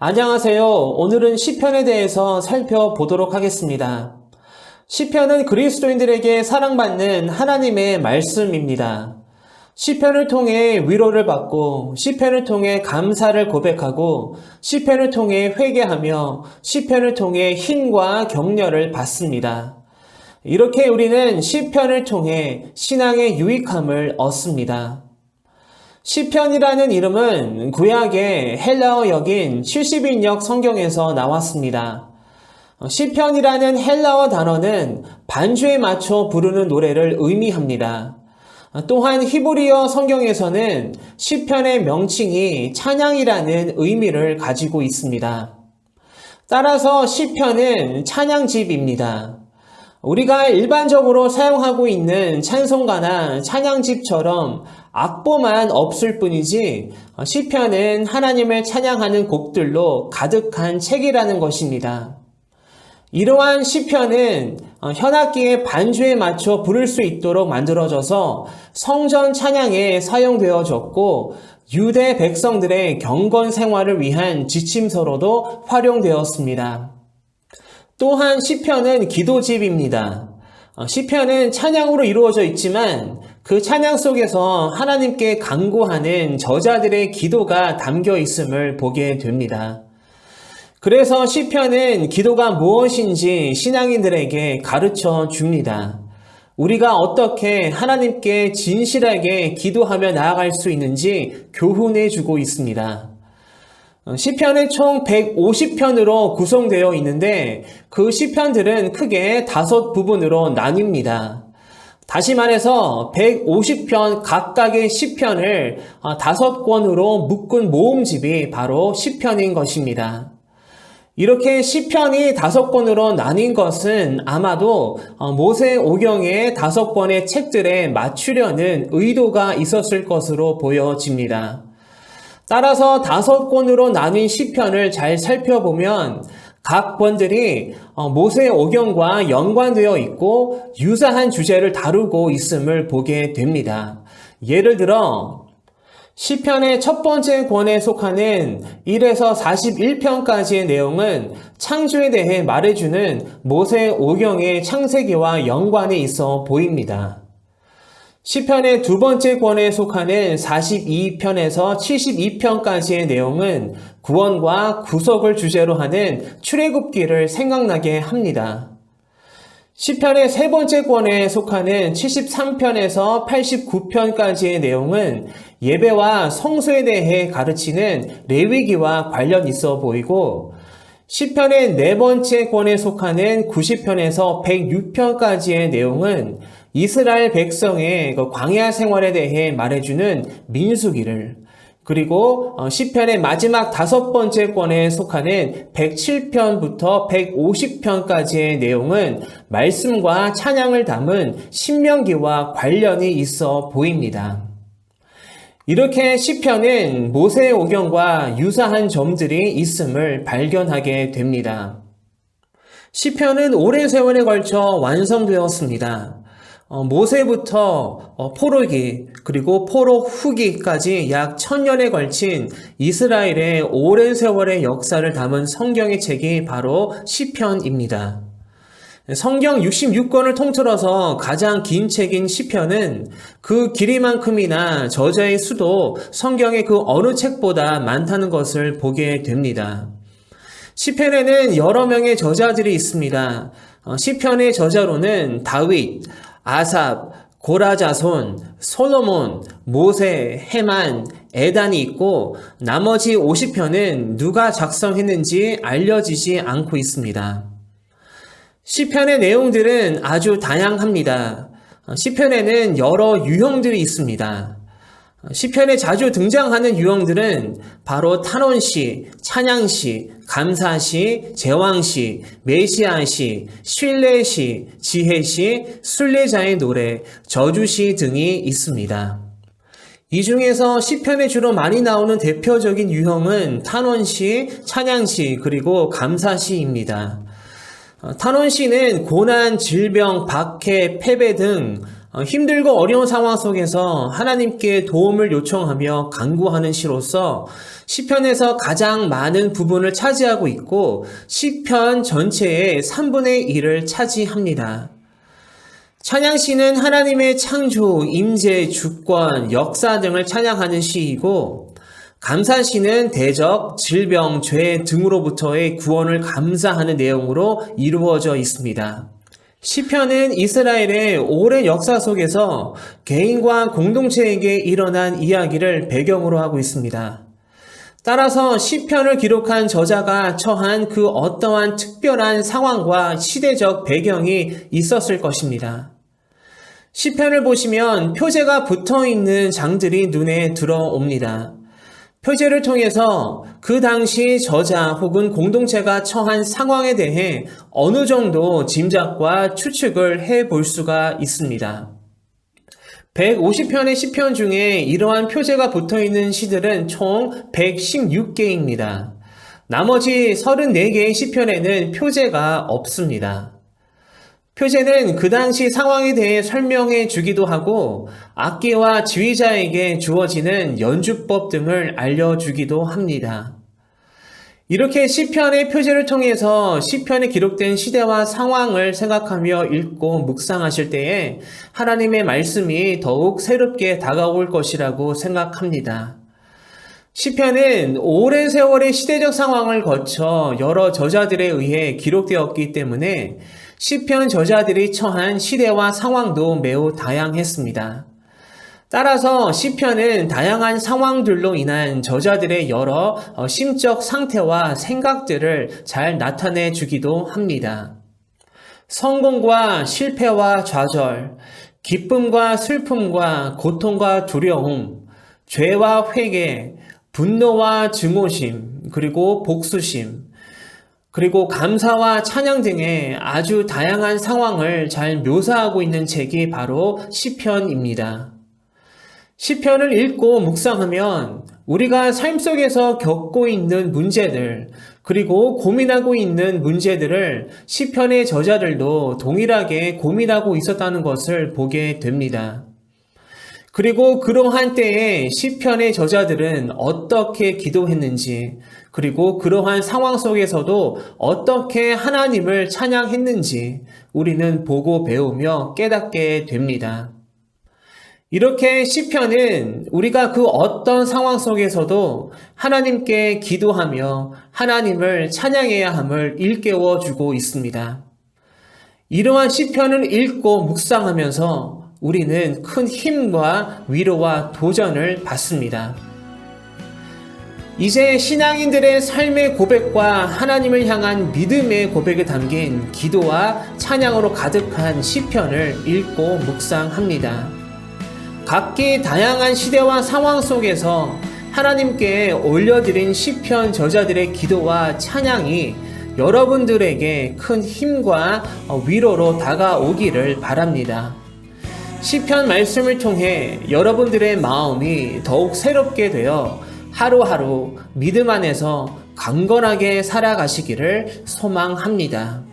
안녕하세요. 오늘은 시편에 대해서 살펴보도록 하겠습니다. 시편은 그리스도인들에게 사랑받는 하나님의 말씀입니다. 시편을 통해 위로를 받고, 시편을 통해 감사를 고백하고, 시편을 통해 회개하며, 시편을 통해 힘과 격려를 받습니다. 이렇게 우리는 시편을 통해 신앙의 유익함을 얻습니다. 시편이라는 이름은 구약의 헬라어 역인 70인역 성경에서 나왔습니다. 시편이라는 헬라어 단어는 반주에 맞춰 부르는 노래를 의미합니다. 또한 히브리어 성경에서는 시편의 명칭이 찬양이라는 의미를 가지고 있습니다. 따라서 시편은 찬양집입니다. 우리가 일반적으로 사용하고 있는 찬송가나 찬양집처럼 악보만 없을 뿐이지 시편은 하나님을 찬양하는 곡들로 가득한 책이라는 것입니다. 이러한 시편은 현악기의 반주에 맞춰 부를 수 있도록 만들어져서 성전 찬양에 사용되어졌고 유대 백성들의 경건 생활을 위한 지침서로도 활용되었습니다. 또한 시편은 기도집입니다. 시편은 찬양으로 이루어져 있지만 그 찬양 속에서 하나님께 간구하는 저자들의 기도가 담겨 있음을 보게 됩니다. 그래서 시편은 기도가 무엇인지 신앙인들에게 가르쳐 줍니다. 우리가 어떻게 하나님께 진실하게 기도하며 나아갈 수 있는지 교훈해 주고 있습니다. 시편은 총 150편으로 구성되어 있는데 그 시편들은 크게 5부분으로 나뉩니다. 다시 말해서 150편 각각의 시편을 5권으로 묶은 모음집이 바로 시편인 것입니다. 이렇게 시편이 5권으로 나뉜 것은 아마도 모세오경의 5권의 책들에 맞추려는 의도가 있었을 것으로 보여집니다. 따라서 5권으로 나뉜 시편을 잘 살펴보면 각 권들이 모세오경과 연관되어 있고 유사한 주제를 다루고 있음을 보게 됩니다. 예를 들어 시편의 첫 번째 권에 속하는 1에서 41편까지의 내용은 창조에 대해 말해주는 모세오경의 창세기와 연관이 있어 보입니다. 시편의 두 번째 권에 속하는 42편에서 72편까지의 내용은 구원과 구속을 주제로 하는 출애굽기를 생각나게 합니다. 시편의 세 번째 권에 속하는 73편에서 89편까지의 내용은 예배와 성소에 대해 가르치는 레위기와 관련 있어 보이고 시편의 네 번째 권에 속하는 90편에서 106편까지의 내용은 이스라엘 백성의 광야 생활에 대해 말해주는 민수기를 그리고 시편의 마지막 5번째 권에 속하는 107편부터 150편까지의 내용은 말씀과 찬양을 담은 신명기와 관련이 있어 보입니다. 이렇게 시편은 모세오경과 유사한 점들이 있음을 발견하게 됩니다. 시편은 오랜 세월에 걸쳐 완성되었습니다. 모세부터 포로기 그리고 포로 후기까지 약 1000년에 걸친 이스라엘의 오랜 세월의 역사를 담은 성경의 책이 바로 시편입니다. 성경 66권을 통틀어서 가장 긴 책인 시편은 그 길이만큼이나 저자의 수도 성경의 그 어느 책보다 많다는 것을 보게 됩니다. 시편에는 여러 명의 저자들이 있습니다. 시편의 저자로는 다윗, 아삽, 고라자손, 솔로몬, 모세, 헤만, 에단이 있고 나머지 50편은 누가 작성했는지 알려지지 않고 있습니다. 시편의 내용들은 아주 다양합니다. 시편에는 여러 유형들이 있습니다. 시편에 자주 등장하는 유형들은 바로 탄원시, 찬양시, 감사시, 제왕시, 메시아시, 신뢰시, 지혜시, 순례자의 노래, 저주시 등이 있습니다. 이 중에서 시편에 주로 많이 나오는 대표적인 유형은 탄원시, 찬양시, 그리고 감사시입니다. 탄원시는 고난, 질병, 박해, 패배 등 힘들고 어려운 상황 속에서 하나님께 도움을 요청하며 간구하는 시로서 시편에서 가장 많은 부분을 차지하고 있고 시편 전체의 3분의 1을 차지합니다. 찬양시는 하나님의 창조, 임재, 주권, 역사 등을 찬양하는 시이고 감사시는 대적, 질병, 죄 등으로부터의 구원을 감사하는 내용으로 이루어져 있습니다. 시편은 이스라엘의 오랜 역사 속에서 개인과 공동체에게 일어난 이야기를 배경으로 하고 있습니다. 따라서 시편을 기록한 저자가 처한 그 어떠한 특별한 상황과 시대적 배경이 있었을 것입니다. 시편을 보시면 표제가 붙어있는 장들이 눈에 들어옵니다. 표제를 통해서 그 당시 저자 혹은 공동체가 처한 상황에 대해 어느 정도 짐작과 추측을 해볼 수가 있습니다. 150편의 시편 중에 이러한 표제가 붙어있는 시들은 총 116개입니다. 나머지 34개의 시편에는 표제가 없습니다. 표제는 그 당시 상황에 대해 설명해 주기도 하고 악기와 지휘자에게 주어지는 연주법 등을 알려주기도 합니다. 이렇게 시편의 표제를 통해서 시편에 기록된 시대와 상황을 생각하며 읽고 묵상하실 때에 하나님의 말씀이 더욱 새롭게 다가올 것이라고 생각합니다. 시편은 오랜 세월의 시대적 상황을 거쳐 여러 저자들에 의해 기록되었기 때문에 시편 저자들이 처한 시대와 상황도 매우 다양했습니다. 따라서 시편은 다양한 상황들로 인한 저자들의 여러 심적 상태와 생각들을 잘 나타내 주기도 합니다. 성공과 실패와 좌절, 기쁨과 슬픔과 고통과 두려움, 죄와 회개, 분노와 증오심, 그리고 복수심, 그리고 감사와 찬양 등의 아주 다양한 상황을 잘 묘사하고 있는 책이 바로 시편입니다. 시편을 읽고 묵상하면 우리가 삶 속에서 겪고 있는 문제들, 그리고 고민하고 있는 문제들을 시편의 저자들도 동일하게 고민하고 있었다는 것을 보게 됩니다. 그리고 그러한 때에 시편의 저자들은 어떻게 기도했는지, 그리고 그러한 상황 속에서도 어떻게 하나님을 찬양했는지 우리는 보고 배우며 깨닫게 됩니다. 이렇게 시편은 우리가 그 어떤 상황 속에서도 하나님께 기도하며 하나님을 찬양해야 함을 일깨워 주고 있습니다. 이러한 시편을 읽고 묵상하면서 우리는 큰 힘과 위로와 도전을 받습니다. 이제 신앙인들의 삶의 고백과 하나님을 향한 믿음의 고백이 담긴 기도와 찬양으로 가득한 시편을 읽고 묵상합니다. 각기 다양한 시대와 상황 속에서 하나님께 올려드린 시편 저자들의 기도와 찬양이 여러분들에게 큰 힘과 위로로 다가오기를 바랍니다. 시편 말씀을 통해 여러분들의 마음이 더욱 새롭게 되어 하루하루 믿음 안에서 강건하게 살아가시기를 소망합니다.